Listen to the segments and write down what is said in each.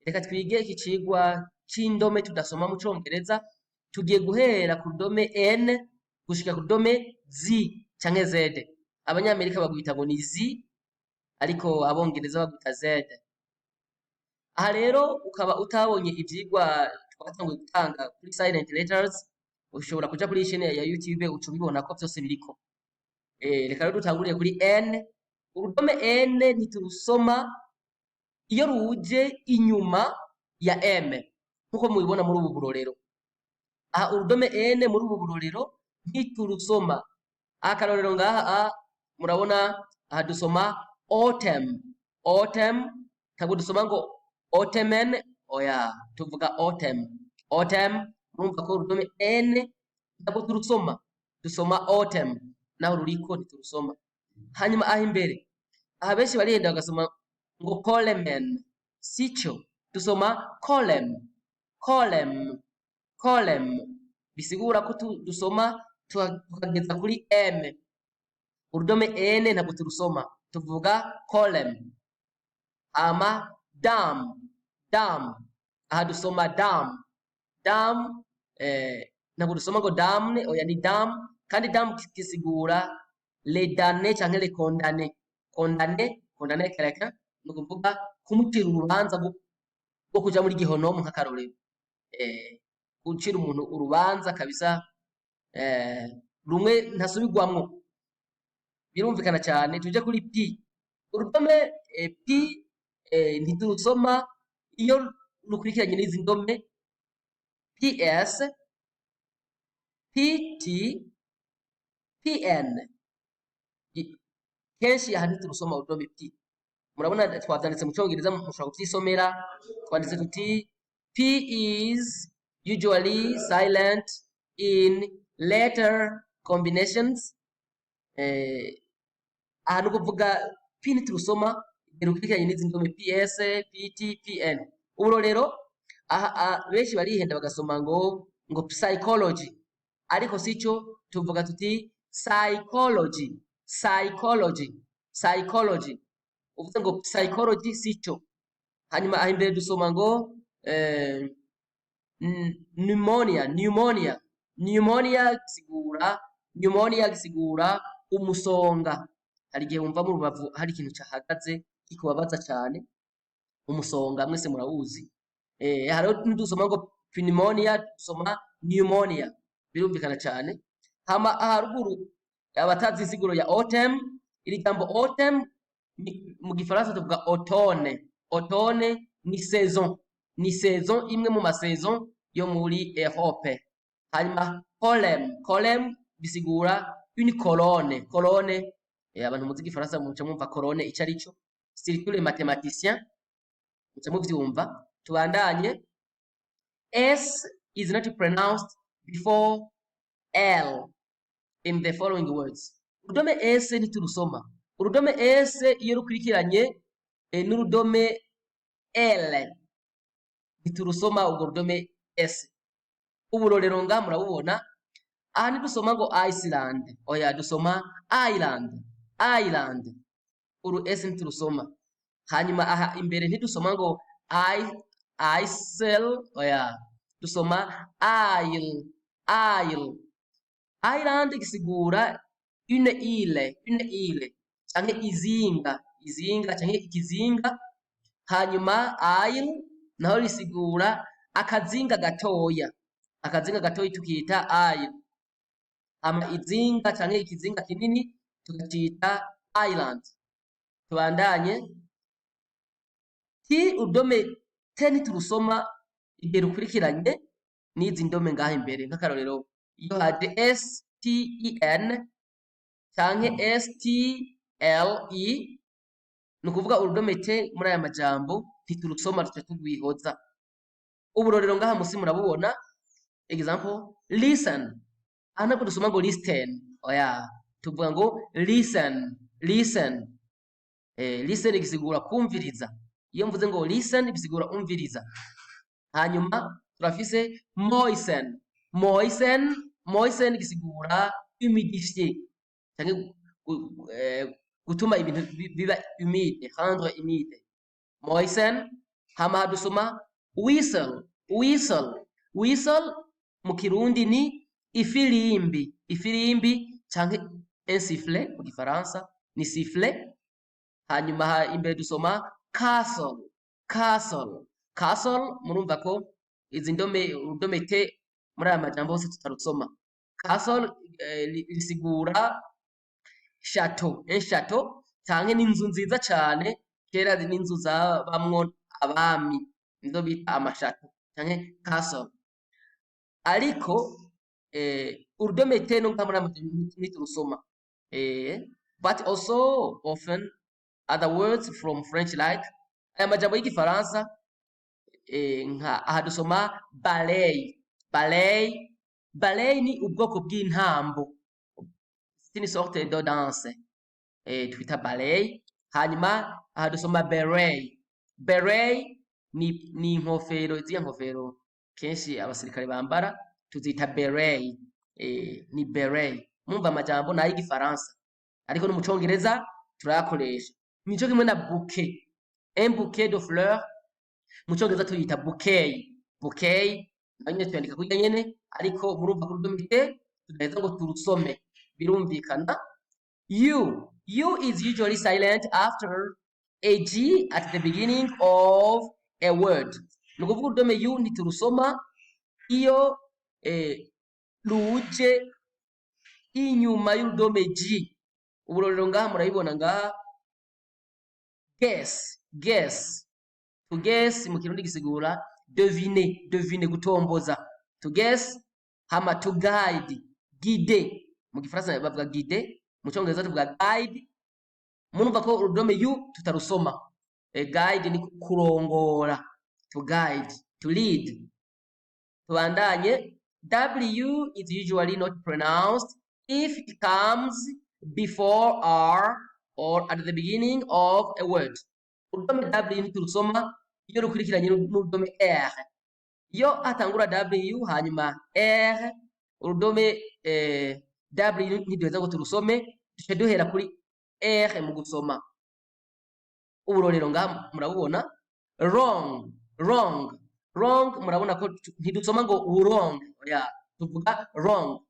reka twige iki cigwa c'indome tudasoma mu Congereza. Tugiye guhera ku rudome N gushika ku rudome Z canke Z. Abanyamerika bagwita ngo ni Z, ariko abongereza bagwita Z. Aha rero ukaba utabonye ivyigwa twatanguye gutanga kuri silent letters, ushobora kuja kuri chaîne ya YouTube uca ubibona ko vyose biriko. Reka rero dutanguriye kuri N. Urudome N ntiturusoma iyo ruje inyuma ya M, nkuko mubibona muri ubu burorero. Aha urudome N muri ubu burorero ntiturusoma. Akarorero ngaha murabona aha dusoma autumn. Autumn ntabwo dusoma ngo autumn, oya tuvuga autumn. Autumn murumva ko urudome N ntabwo turusoma, dusoma autumn naho ruriko ntiturusoma. Hanyuma aha imbere aha benshi barihenda bagasoma ngo column, sico dusoma column. Column, column bisigura ko dusoma tukageza kuri M. Urudome N ntabwo turusoma, tuvuga column. Ama dam, dam aha dusoma dam. Dam ntabwo dusoma ngo damne, oya ni dam, kandi dam kisigura les damnés canke les condamnés. Condamné, condamné quelqu'un ni ukuvuga kumucira urubanza rwo kuja muri gihonomu nk'akarorero. Gucira umuntu urubanza kabisa rumwe ntasubirwamwo. Birumvikana cyane. Tuje kuri P. Urudome P ntiturusoma iyo rukurikiranye n'izi ndome PS, PT, PN. Kenshi aha ntiturusoma urudome P. Murabona twavyanditse mu Congereza, mushobora kuvyisomera. Twanditse tuti P is usually silent in letter combinations. Aha ni ukuvuga P ntiturusoma rukurikiranye n'izi ndome PS, PT, PN. Uburorero aha benshi barihenda bagasoma ngo psychology, ariko sico, tuvuga tuti psychology. Psychology, psychology uvuze ngo psychology sico. Hanyuma aha imbere dusoma ngo pneumonia, pneumonia. Pneumonia gisigura, pneumonia gisigura umusonga. Hari igihe wumva mu rubavu hari ikintu cyahagaze kikubabaza cyane, umusonga mwese murawuzi. Hariho ntidusoma ngo pneumonia, dusoma pneumonia. Birumvikana cyane. Hama haruguru abatazi insiguro ya autumn, iri jambo autumn mu gifaransa tuvuga automne. Automne ni saison, ni saison imwe mu masaison yo muri Europe. Hanyuma column, column bisigura une colonne. Colonne abantu muzi igifaransa muca mwumva colonne ico arico. Surtout les mathématiciens muca muvyumva. Tubandanye. S is not pronounced before L in the following words. Urudome S ntiturusoma. Urudome S iyo rukurikiranye n'urudome L ntiturusoma urwo rudome S. Uburorero nga murabubona. Aha ntidusoma ngo Iceland, oya dusoma Island. Island uru S ntiturusoma. Hanyuma aha imbere ntidusoma ngo Isle, oya dusoma Isle. Isle. Island gisigura une île, une île canke izinga, izinga canke ikizinga. Hanyuma Isle naho risigura akazinga gatoya, akazinga gatoya tukita Isle. Ama izinga canke ikizinga kinini tukacita Island. Tubandanye. Ti udome T ntiturusoma igihe rukurikiranye n'izi ndome ngaha imbere. Nk'akarorero iyo hade STEN canke STLE ni ukuvuga urudome T muri aya majambo ntiturusoma, tuca tugwihoza. Uburorero ngaha musi murabubona. Example, listen. Aha ntabwo dusoma ngo listen, oya tuvuga ngo listen, listen. Listen gisigura kumviriza. Iyo mvuze ngo listen bisigura umviriza. Hanyuma turafise moisten. Moisten, moisten gisigura humidifier canke gutuma ibintu biba humide, rendre humide. Moisten. hama dusoma whistle whistle mu kirundi ni ifirimbi canke un sifflet mu gifaransa ni sifflet. Hanyuma imbere dusoma castle murumva ko izi urudome te muri aya majambo hose tutarusoma. Castle risigura chateau canke n'inzu nziza cane, kera n'inzu zabamwo abami nizo bita amashato canke castle. Ariko urudome te no muri aya majambo ntiturusoma, but also often other words from French like aya majambo y'igifaransa nka aha dusoma ballet ni ubwoko bw'intambo, c'est une sorte de danse twita ballet. Hanyuma aha dusoma beret ni inkofero, iziya nkofero kenshi abasirikare bambara tuzita beret, ni beret. Mumva amajambo nayo y'igifaransa ariko no mu Congereza turayakoresha. Nico kimwe na bouquet, un bouquet de fleurs mu Congereza tuyita bouquet nayo nyene tuyandika kurya nyene, ariko murumva ko urudome te tudaheza ngo turusome, birumvikana. You is usually silent after a G at the beginning of a word. Nukuvuga urudome you ntiturusoma iyo ruje inyuma y'urudome G. Uburorero ngaha murabibona ngaha, guess. To guess mu kirundi gisigura deviner gutomboza. To guess. Hama to guide mu gifaransa bavuga guide, mu Congereza tuvuga guide. Murumva ko urudome you tutarusoma. Guide ni kurongora, to guide, to lead. Tubandanye. W is usually not pronounced if it comes before R or at the beginning of a word. Urudome W ntiturusoma iyo rukurikiranye n'urudome R. Iyo atangura W hanyuma R, urudome W ntiduheza ngo turusome, duce duhera kuri R mu gusoma. Uburorero ngaha murabubona, wrong murabona ko ntidusoma ngo wrong, oya tuvuga wrong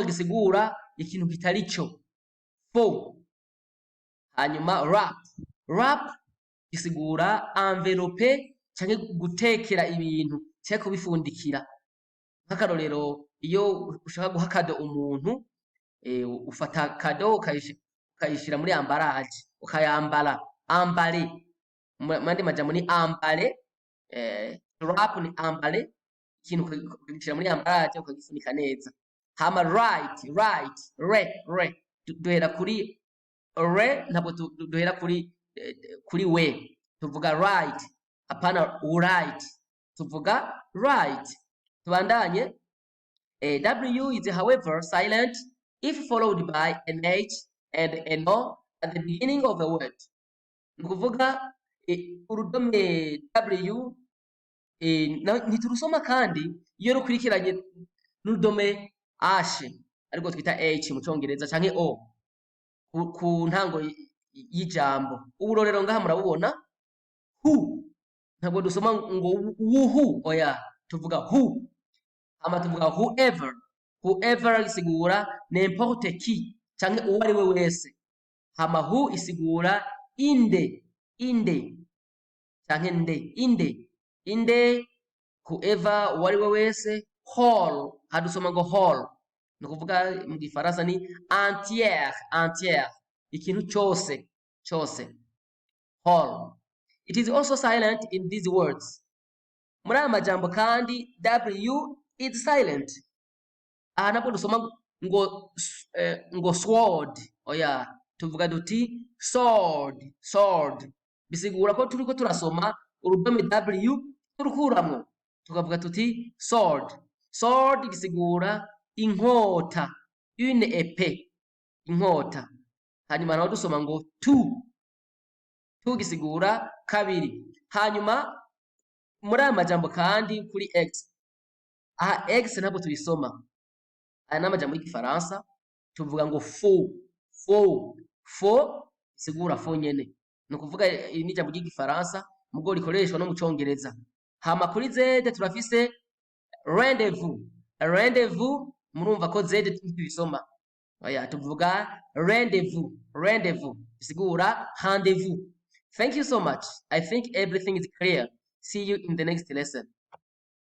gisigura ikintu kitari cyo. Hanyuma wrap gisigura envelope canke gutekera ibintu canke kubifundikira. Nk'akarorero iyo ushaka guha kado umuntu, ufata kado ukayishira muri ambaraje ukayambara, ambare mandi majambo ni ambare, wrap ni ambare ikintu ukagishira muri ambaraje ukagifunika neza. Hama right re duhera kuri re, ntabwo duhera kuri we, tuvuga right apana right, tuvuga right. Tubandanye. W is however silent if followed by an H and an O at the beginning of a word. Nukuvuga urudome W ntiturusoma kandi iyo rukurikiranye n'urudome H, ariko twita H mu Congereza, canke O ku ntango y'ijambo. Uburorero ngaha murabubona, who ntabwo dusoma ngo who, oya tuvuga who. Hama tuvuga whoever isigura n'importe qui canke uwo ari we wese. Hama who isigura inde canke inde, whoever uwo ari we wese. Whole hadusoma ngo whole, nukuvuga mu gifaransa ni entière ikintu cyose. Whole. It is also silent in these words. Muri aya majambo kandi W is silent. Aha nabwo dusoma ngo sword, oya tuvuga duti sword. Bisigura ko turiko turasoma urudome W turukuramwo tukavuga tuti sword gisigura inkota, une épée, inkota. Hanyuma naho dusoma ngo two gisigura kabiri. Hanyuma muri aya majambo kandi kuri X, aha X ntabwo tuyisoma. Aya n'amajambo y'igifaransa tuvuga ngo faux isigura faux nyene. Nukuvuga iyi ni ijambo ry'igifaransa mugo rikoreshwa no mu Congereza. Hama kuri Z turafise rendezvous. Rendezvous murumva ko Z tubisoma. Oya tuvuga rendezvous. Rendezvous bisigura rendezvous. Thank you so much. I think everything is clear. See you in the next lesson.